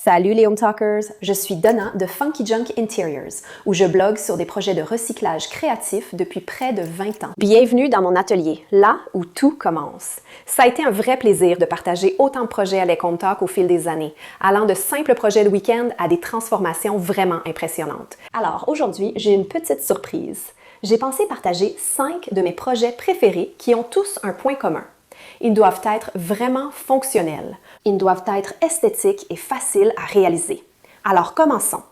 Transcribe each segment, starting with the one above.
Salut les Home Talkers, je suis Donna de Funky Junk Interiors, où je blogue sur des projets de recyclage créatif depuis près de 20 ans. Bienvenue dans mon atelier, là où tout commence. Ça a été un vrai plaisir de partager autant de projets avec Home Talk au fil des années, allant de simples projets de week-end à des transformations vraiment impressionnantes. Alors aujourd'hui, j'ai une petite surprise. J'ai pensé partager 5 de mes projets préférés qui ont tous un point commun. Ils doivent être vraiment fonctionnels. Ils doivent être esthétiques et faciles à réaliser. Alors commençons.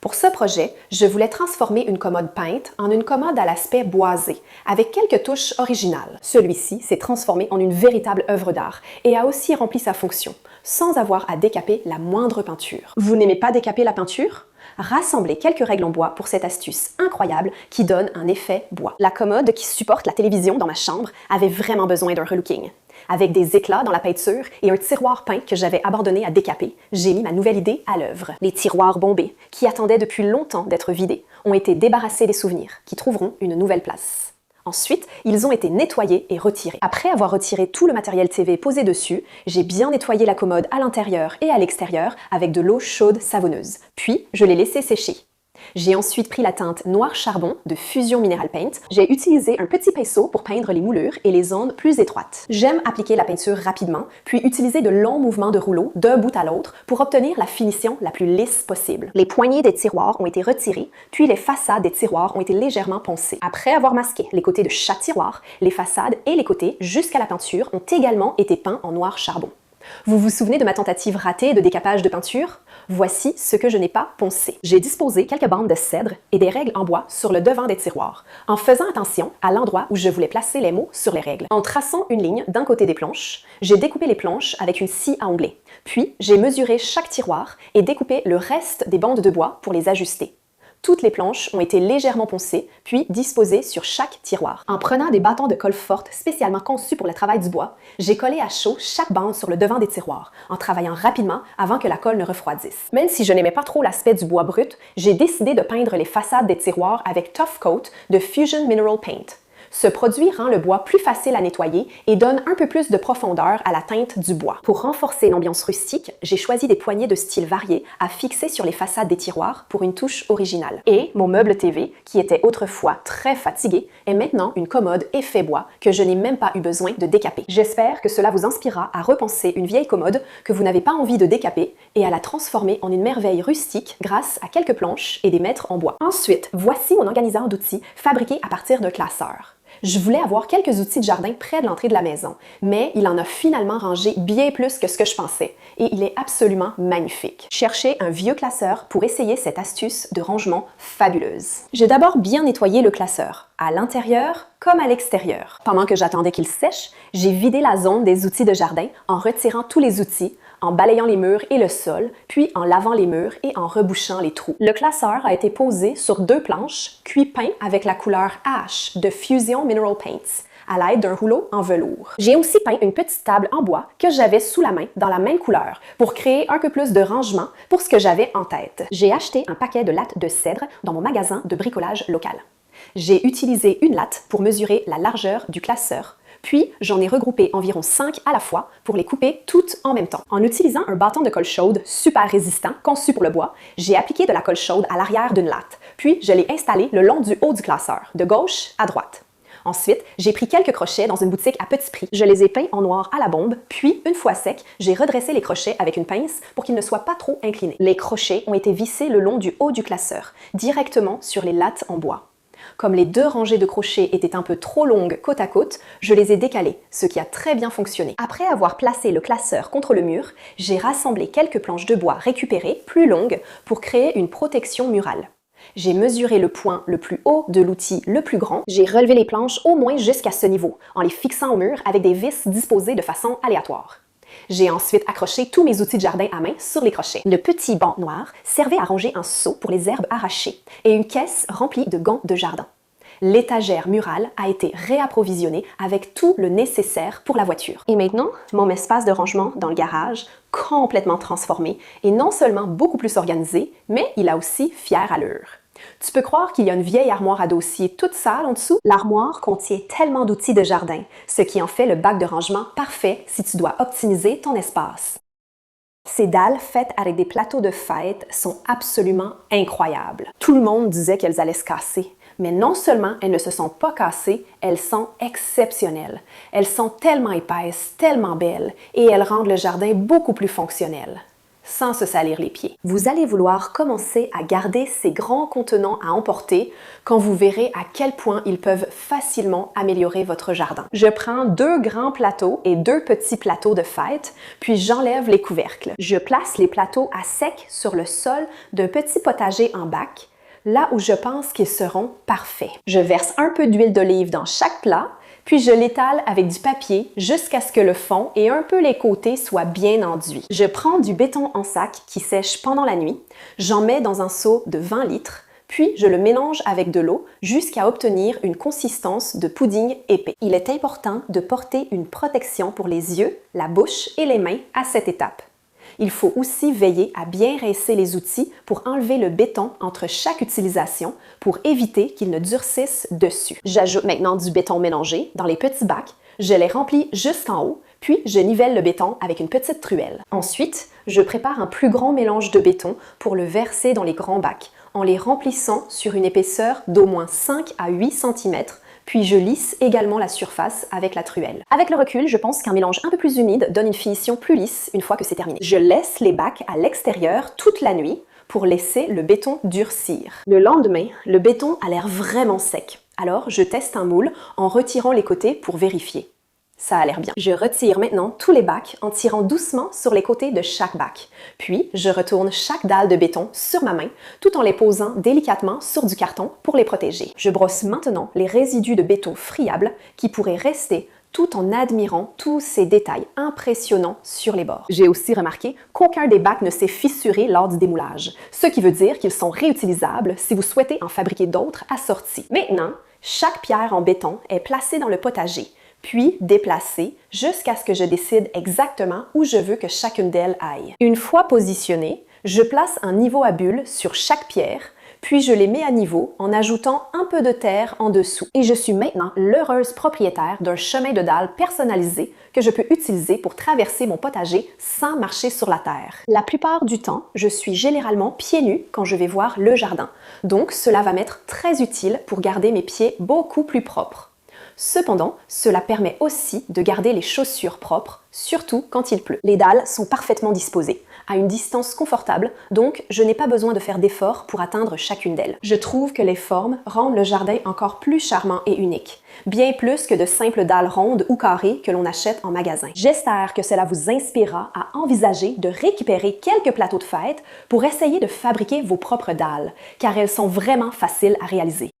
Pour ce projet, je voulais transformer une commode peinte en une commode à l'aspect boisé, avec quelques touches originales. Celui-ci s'est transformé en une véritable œuvre d'art et a aussi rempli sa fonction, sans avoir à décaper la moindre peinture. Vous n'aimez pas décaper la peinture? Rassemblez quelques règles en bois pour cette astuce incroyable qui donne un effet bois. La commode qui supporte la télévision dans ma chambre avait vraiment besoin d'un relooking. Avec des éclats dans la peinture et un tiroir peint que j'avais abandonné à décaper, j'ai mis ma nouvelle idée à l'œuvre. Les tiroirs bombés, qui attendaient depuis longtemps d'être vidés, ont été débarrassés des souvenirs, qui trouveront une nouvelle place. Ensuite, ils ont été nettoyés et retirés. Après avoir retiré tout le matériel TV posé dessus, j'ai bien nettoyé la commode à l'intérieur et à l'extérieur avec de l'eau chaude savonneuse. Puis, je l'ai laissé sécher. J'ai ensuite pris la teinte Noir Charbon de Fusion Mineral Paint. J'ai utilisé un petit pinceau pour peindre les moulures et les zones plus étroites. J'aime appliquer la peinture rapidement, puis utiliser de longs mouvements de rouleau d'un bout à l'autre pour obtenir la finition la plus lisse possible. Les poignées des tiroirs ont été retirées, puis les façades des tiroirs ont été légèrement poncées. Après avoir masqué les côtés de chaque tiroir, les façades et les côtés jusqu'à la peinture ont également été peints en noir charbon. Vous vous souvenez de ma tentative ratée de décapage de peinture? Voici ce que je n'ai pas poncé. J'ai disposé quelques bandes de cèdre et des règles en bois sur le devant des tiroirs, en faisant attention à l'endroit où je voulais placer les mots sur les règles. En traçant une ligne d'un côté des planches, j'ai découpé les planches avec une scie à onglet. Puis, j'ai mesuré chaque tiroir et découpé le reste des bandes de bois pour les ajuster. Toutes les planches ont été légèrement poncées, puis disposées sur chaque tiroir. En prenant des bâtons de colle forte spécialement conçus pour le travail du bois, j'ai collé à chaud chaque bande sur le devant des tiroirs, en travaillant rapidement avant que la colle ne refroidisse. Même si je n'aimais pas trop l'aspect du bois brut, j'ai décidé de peindre les façades des tiroirs avec Tough Coat de Fusion Mineral Paint. Ce produit rend le bois plus facile à nettoyer et donne un peu plus de profondeur à la teinte du bois. Pour renforcer l'ambiance rustique, j'ai choisi des poignées de styles variés à fixer sur les façades des tiroirs pour une touche originale. Et mon meuble TV, qui était autrefois très fatigué, est maintenant une commode effet bois que je n'ai même pas eu besoin de décaper. J'espère que cela vous inspirera à repenser une vieille commode que vous n'avez pas envie de décaper et à la transformer en une merveille rustique grâce à quelques planches et des mètres en bois. Ensuite, voici mon organiseur d'outils fabriqué à partir d'un classeur. Je voulais avoir quelques outils de jardin près de l'entrée de la maison, mais il en a finalement rangé bien plus que ce que je pensais, et il est absolument magnifique. Cherchez un vieux classeur pour essayer cette astuce de rangement fabuleuse. J'ai d'abord bien nettoyé le classeur, à l'intérieur comme à l'extérieur. Pendant que j'attendais qu'il sèche, j'ai vidé la zone des outils de jardin en retirant tous les outils, en balayant les murs et le sol, puis en lavant les murs et en rebouchant les trous. Le classeur a été posé sur 2 planches, cuit peint avec la couleur Ash de Fusion Mineral Paints, à l'aide d'un rouleau en velours. J'ai aussi peint une petite table en bois que j'avais sous la main dans la même couleur pour créer un peu plus de rangement pour ce que j'avais en tête. J'ai acheté un paquet de lattes de cèdre dans mon magasin de bricolage local. J'ai utilisé une latte pour mesurer la largeur du classeur. Puis, j'en ai regroupé environ 5 à la fois pour les couper toutes en même temps. En utilisant un bâton de colle chaude super résistant conçu pour le bois, j'ai appliqué de la colle chaude à l'arrière d'une latte. Puis, je l'ai installé le long du haut du classeur, de gauche à droite. Ensuite, j'ai pris quelques crochets dans une boutique à petit prix. Je les ai peints en noir à la bombe, puis, une fois secs, j'ai redressé les crochets avec une pince pour qu'ils ne soient pas trop inclinés. Les crochets ont été vissés le long du haut du classeur, directement sur les lattes en bois. Comme les 2 rangées de crochets étaient un peu trop longues côte à côte, je les ai décalées, ce qui a très bien fonctionné. Après avoir placé le classeur contre le mur, j'ai rassemblé quelques planches de bois récupérées, plus longues, pour créer une protection murale. J'ai mesuré le point le plus haut de l'outil le plus grand. J'ai relevé les planches au moins jusqu'à ce niveau, en les fixant au mur avec des vis disposées de façon aléatoire. J'ai ensuite accroché tous mes outils de jardin à main sur les crochets. Le petit banc noir servait à ranger un seau pour les herbes arrachées et une caisse remplie de gants de jardin. L'étagère murale a été réapprovisionnée avec tout le nécessaire pour la voiture. Et maintenant, mon espace de rangement dans le garage, complètement transformé, est non seulement beaucoup plus organisé, mais il a aussi fière allure. Tu peux croire qu'il y a une vieille armoire à dossier toute sale en dessous? L'armoire contient tellement d'outils de jardin, ce qui en fait le bac de rangement parfait si tu dois optimiser ton espace. Ces dalles faites avec des plateaux de fête sont absolument incroyables. Tout le monde disait qu'elles allaient se casser. Mais non seulement elles ne se sont pas cassées, elles sont exceptionnelles. Elles sont tellement épaisses, tellement belles, et elles rendent le jardin beaucoup plus fonctionnel, sans se salir les pieds. Vous allez vouloir commencer à garder ces grands contenants à emporter quand vous verrez à quel point ils peuvent facilement améliorer votre jardin. Je prends 2 grands plateaux et 2 petits plateaux de fête, puis j'enlève les couvercles. Je place les plateaux à sec sur le sol d'un petit potager en bac, là où je pense qu'ils seront parfaits. Je verse un peu d'huile d'olive dans chaque plat, puis je l'étale avec du papier jusqu'à ce que le fond et un peu les côtés soient bien enduits. Je prends du béton en sac qui sèche pendant la nuit, j'en mets dans un seau de 20 litres, puis je le mélange avec de l'eau jusqu'à obtenir une consistance de pudding épais. Il est important de porter une protection pour les yeux, la bouche et les mains à cette étape. Il faut aussi veiller à bien rincer les outils pour enlever le béton entre chaque utilisation pour éviter qu'il ne durcisse dessus. J'ajoute maintenant du béton mélangé dans les petits bacs, je les remplis jusqu'en haut, puis je nivelle le béton avec une petite truelle. Ensuite, je prépare un plus grand mélange de béton pour le verser dans les grands bacs en les remplissant sur une épaisseur d'au moins 5 à 8 cm, puis je lisse également la surface avec la truelle. Avec le recul, je pense qu'un mélange un peu plus humide donne une finition plus lisse une fois que c'est terminé. Je laisse les bacs à l'extérieur toute la nuit pour laisser le béton durcir. Le lendemain, le béton a l'air vraiment sec. Alors, je teste un moule en retirant les côtés pour vérifier. Ça a l'air bien. Je retire maintenant tous les bacs en tirant doucement sur les côtés de chaque bac. Puis, je retourne chaque dalle de béton sur ma main, tout en les posant délicatement sur du carton pour les protéger. Je brosse maintenant les résidus de béton friables qui pourraient rester tout en admirant tous ces détails impressionnants sur les bords. J'ai aussi remarqué qu'aucun des bacs ne s'est fissuré lors du démoulage, ce qui veut dire qu'ils sont réutilisables si vous souhaitez en fabriquer d'autres assortis. Maintenant, chaque pierre en béton est placée dans le potager, puis déplacée jusqu'à ce que je décide exactement où je veux que chacune d'elles aille. Une fois positionnées, je place un niveau à bulles sur chaque pierre, puis je les mets à niveau en ajoutant un peu de terre en dessous. Et je suis maintenant l'heureuse propriétaire d'un chemin de dalle personnalisé que je peux utiliser pour traverser mon potager sans marcher sur la terre. La plupart du temps, je suis généralement pieds nus quand je vais voir le jardin, donc cela va m'être très utile pour garder mes pieds beaucoup plus propres. Cependant, cela permet aussi de garder les chaussures propres, surtout quand il pleut. Les dalles sont parfaitement disposées, à une distance confortable, donc je n'ai pas besoin de faire d'efforts pour atteindre chacune d'elles. Je trouve que les formes rendent le jardin encore plus charmant et unique, bien plus que de simples dalles rondes ou carrées que l'on achète en magasin. J'espère que cela vous inspirera à envisager de récupérer quelques plateaux de fête pour essayer de fabriquer vos propres dalles, car elles sont vraiment faciles à réaliser.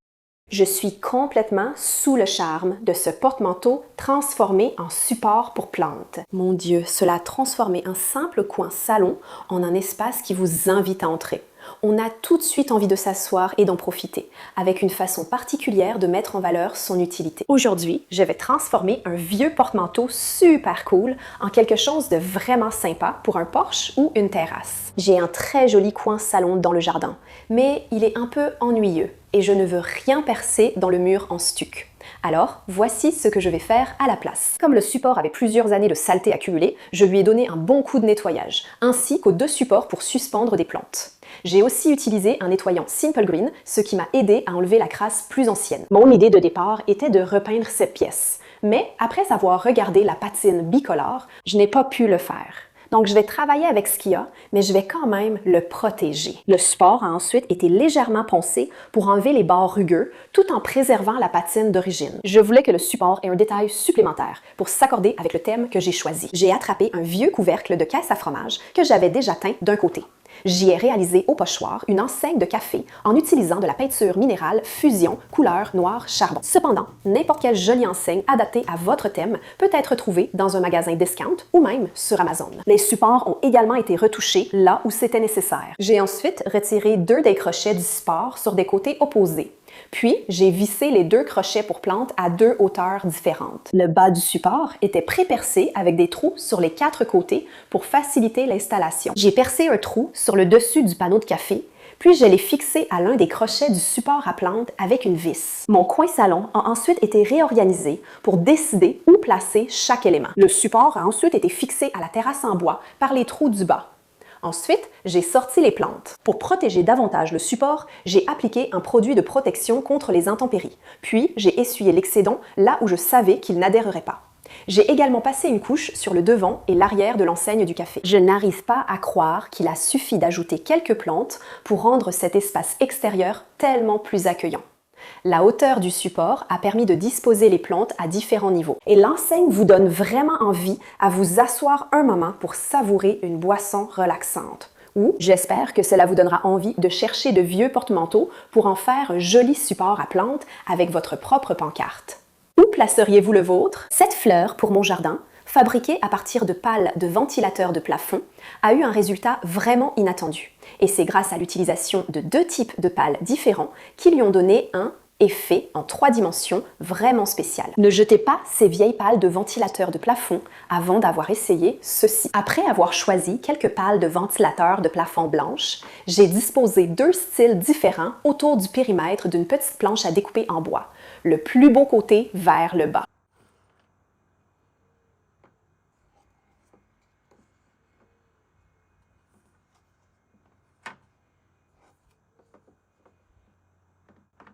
Je suis complètement sous le charme de ce porte-manteau transformé en support pour plantes. Mon Dieu, cela a transformé un simple coin salon en un espace qui vous invite à entrer. On a tout de suite envie de s'asseoir et d'en profiter, avec une façon particulière de mettre en valeur son utilité. Aujourd'hui, je vais transformer un vieux porte-manteau super cool en quelque chose de vraiment sympa pour un porche ou une terrasse. J'ai un très joli coin salon dans le jardin, mais il est un peu ennuyeux et je ne veux rien percer dans le mur en stuc. Alors, voici ce que je vais faire à la place. Comme le support avait plusieurs années de saleté accumulée, je lui ai donné un bon coup de nettoyage, ainsi qu'aux 2 supports pour suspendre des plantes. J'ai aussi utilisé un nettoyant Simple Green, ce qui m'a aidé à enlever la crasse plus ancienne. Mon idée de départ était de repeindre cette pièce, mais après avoir regardé la patine bicolore, je n'ai pas pu le faire. Donc, je vais travailler avec ce qu'il y a, mais je vais quand même le protéger. Le support a ensuite été légèrement poncé pour enlever les bords rugueux, tout en préservant la patine d'origine. Je voulais que le support ait un détail supplémentaire pour s'accorder avec le thème que j'ai choisi. J'ai attrapé un vieux couvercle de caisse à fromage que j'avais déjà teint d'un côté. J'y ai réalisé au pochoir une enseigne de café en utilisant de la peinture minérale Fusion couleur noir charbon. Cependant, n'importe quelle jolie enseigne adaptée à votre thème peut être trouvée dans un magasin discount ou même sur Amazon. Les supports ont également été retouchés là où c'était nécessaire. J'ai ensuite retiré 2 des crochets du support sur des côtés opposés. Puis, j'ai vissé les 2 crochets pour plantes à 2 hauteurs différentes. Le bas du support était pré-percé avec des trous sur les 4 côtés pour faciliter l'installation. J'ai percé un trou sur le dessus du panneau de café, puis je l'ai fixé à l'un des crochets du support à plante avec une vis. Mon coin salon a ensuite été réorganisé pour décider où placer chaque élément. Le support a ensuite été fixé à la terrasse en bois par les trous du bas. Ensuite, j'ai sorti les plantes. Pour protéger davantage le support, j'ai appliqué un produit de protection contre les intempéries. Puis, j'ai essuyé l'excédent là où je savais qu'il n'adhérerait pas. J'ai également passé une couche sur le devant et l'arrière de l'enseigne du café. Je n'arrive pas à croire qu'il a suffi d'ajouter quelques plantes pour rendre cet espace extérieur tellement plus accueillant. La hauteur du support a permis de disposer les plantes à différents niveaux. Et l'enseigne vous donne vraiment envie à vous asseoir un moment pour savourer une boisson relaxante. Ou j'espère que cela vous donnera envie de chercher de vieux porte-manteaux pour en faire un joli support à plantes avec votre propre pancarte. Où placeriez-vous le vôtre? Cette fleur pour mon jardin, fabriquée à partir de pales de ventilateurs de plafond, a eu un résultat vraiment inattendu. Et c'est grâce à l'utilisation de 2 types de pales différents qui lui ont donné un effet en 3 dimensions vraiment spécial. Ne jetez pas ces vieilles pales de ventilateurs de plafond avant d'avoir essayé ceci. Après avoir choisi quelques pales de ventilateurs de plafond blanches, j'ai disposé 2 styles différents autour du périmètre d'une petite planche à découper en bois, le plus beau côté vers le bas.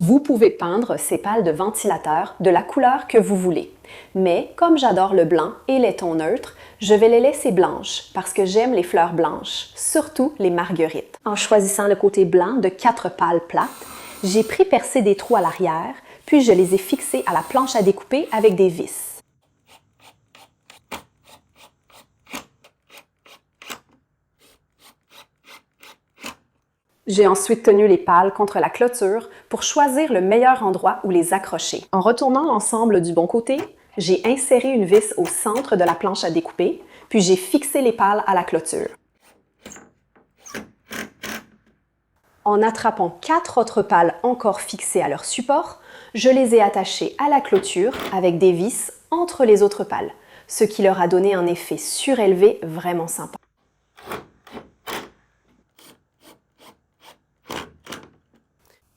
Vous pouvez peindre ces pales de ventilateur de la couleur que vous voulez. Mais comme j'adore le blanc et les tons neutres, je vais les laisser blanches parce que j'aime les fleurs blanches, surtout les marguerites. En choisissant le côté blanc de 4 pales plates, j'ai percé des trous à l'arrière, puis je les ai fixés à la planche à découper avec des vis. J'ai ensuite tenu les pales contre la clôture pour choisir le meilleur endroit où les accrocher. En retournant l'ensemble du bon côté, j'ai inséré une vis au centre de la planche à découper, puis j'ai fixé les pales à la clôture. En attrapant 4 autres pales encore fixées à leur support, je les ai attachées à la clôture avec des vis entre les autres pales, ce qui leur a donné un effet surélevé vraiment sympa.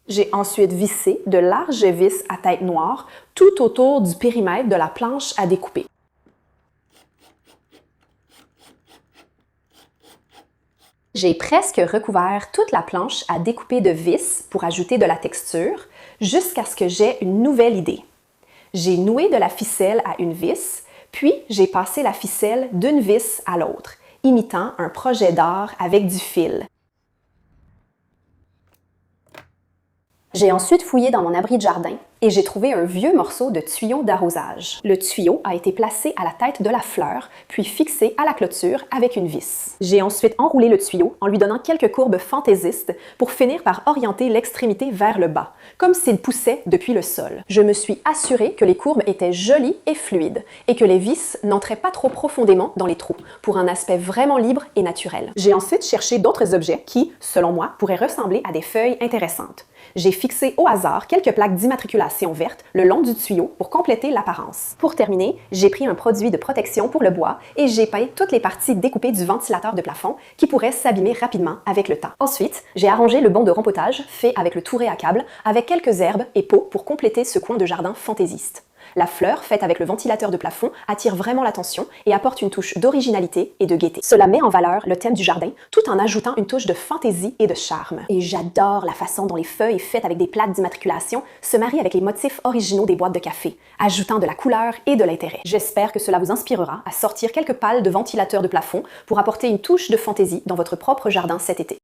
J'ai ensuite vissé de larges vis à tête noire tout autour du périmètre de la planche à découper. J'ai presque recouvert toute la planche à découper de vis pour ajouter de la texture, jusqu'à ce que j'aie une nouvelle idée. J'ai noué de la ficelle à une vis, puis j'ai passé la ficelle d'une vis à l'autre, imitant un projet d'art avec du fil. J'ai ensuite fouillé dans mon abri de jardin et j'ai trouvé un vieux morceau de tuyau d'arrosage. Le tuyau a été placé à la tête de la fleur, puis fixé à la clôture avec une vis. J'ai ensuite enroulé le tuyau en lui donnant quelques courbes fantaisistes pour finir par orienter l'extrémité vers le bas, comme s'il poussait depuis le sol. Je me suis assurée que les courbes étaient jolies et fluides et que les vis n'entraient pas trop profondément dans les trous, pour un aspect vraiment libre et naturel. J'ai ensuite cherché d'autres objets qui, selon moi, pourraient ressembler à des feuilles intéressantes. J'ai fixé au hasard quelques plaques d'immatriculation vertes le long du tuyau pour compléter l'apparence. Pour terminer, j'ai pris un produit de protection pour le bois et j'ai peint toutes les parties découpées du ventilateur de plafond qui pourraient s'abîmer rapidement avec le temps. Ensuite, j'ai arrangé le banc de rempotage fait avec le touret à câble avec quelques herbes et pots pour compléter ce coin de jardin fantaisiste. La fleur, faite avec le ventilateur de plafond, attire vraiment l'attention et apporte une touche d'originalité et de gaieté. Cela met en valeur le thème du jardin, tout en ajoutant une touche de fantaisie et de charme. Et j'adore la façon dont les feuilles faites avec des plaques d'immatriculation se marient avec les motifs originaux des boîtes de café, ajoutant de la couleur et de l'intérêt. J'espère que cela vous inspirera à sortir quelques pales de ventilateur de plafond pour apporter une touche de fantaisie dans votre propre jardin cet été.